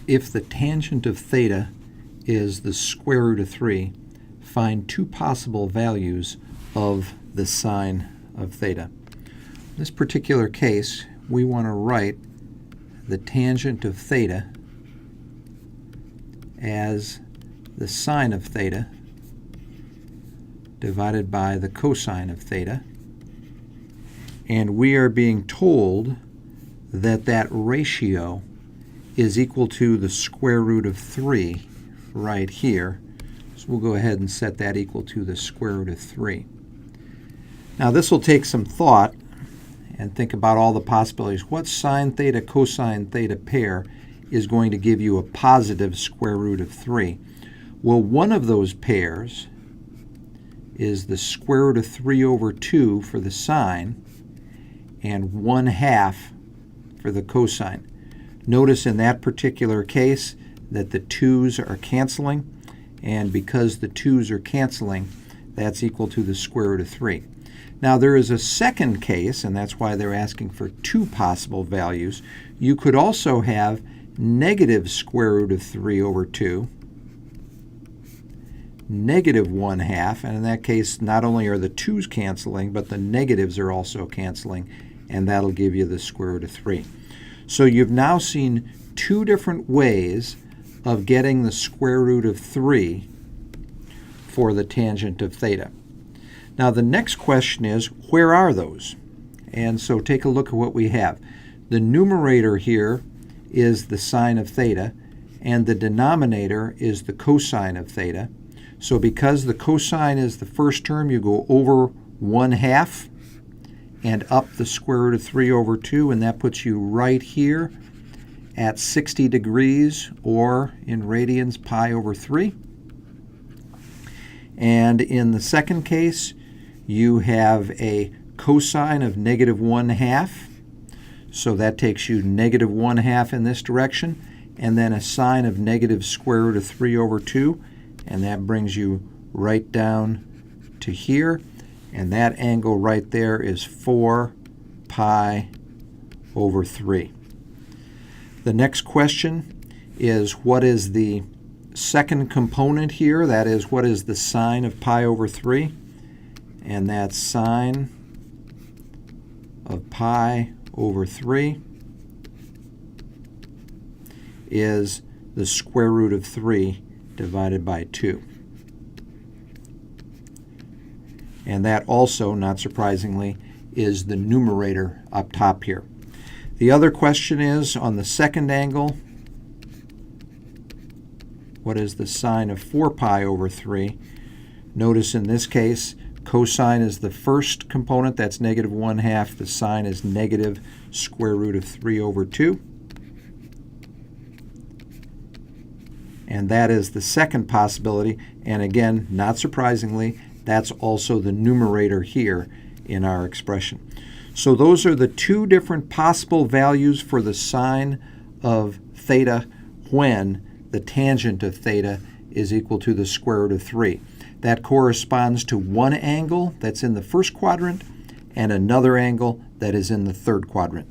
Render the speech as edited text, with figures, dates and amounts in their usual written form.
If the tangent of theta is the square root of 3, find two possible values of the sine of theta. In this particular case, we want to write the tangent of theta as the sine of theta divided by the cosine of theta. And we are being told that that ratio is equal to the square root of 3 right here. So we'll go ahead and set that equal to the square root of 3. Now this will take some thought and think about all the possibilities. What sine theta cosine theta pair is going to give you a positive square root of 3? Well, one of those pairs is the square root of 3 over 2 for the sine and 1/2 for the cosine. Notice in that particular case that the 2's are canceling, and because the 2's are canceling, that's equal to the square root of 3. Now there is a second case, and that's why they're asking for two possible values. You could also have negative square root of 3 over 2, negative 1/2, and in that case not only are the 2's canceling, but the negatives are also canceling, and that'll give you the square root of 3. So you've now seen two different ways of getting the square root of 3 for the tangent of theta. Now the next question is, where are those? And so take a look at what we have. The numerator here is the sine of theta, and the denominator is the cosine of theta. So because the cosine is the first term, you go over 1/2 and up the square root of 3 over 2, and that puts you right here at 60 degrees, or in radians, pi over 3. And in the second case, you have a cosine of negative 1/2, so that takes you negative 1/2 in this direction, and then a sine of negative square root of 3 over 2, and that brings you right down to here. And that angle right there is 4 pi over 3. The next question is, what is the second component here? That is, what is the sine of pi over 3? And that sine of pi over 3 is the square root of 3 divided by 2. And that also, not surprisingly, is the numerator up top here. The other question is, on the second angle, what is the sine of 4 pi over 3? Notice in this case, cosine is the first component, that's negative 1/2. The sine is negative square root of 3 over 2. And that is the second possibility. And again, not surprisingly, that's also the numerator here in our expression. So those are the two different possible values for the sine of theta when the tangent of theta is equal to the square root of 3. That corresponds to one angle that's in the first quadrant and another angle that is in the third quadrant.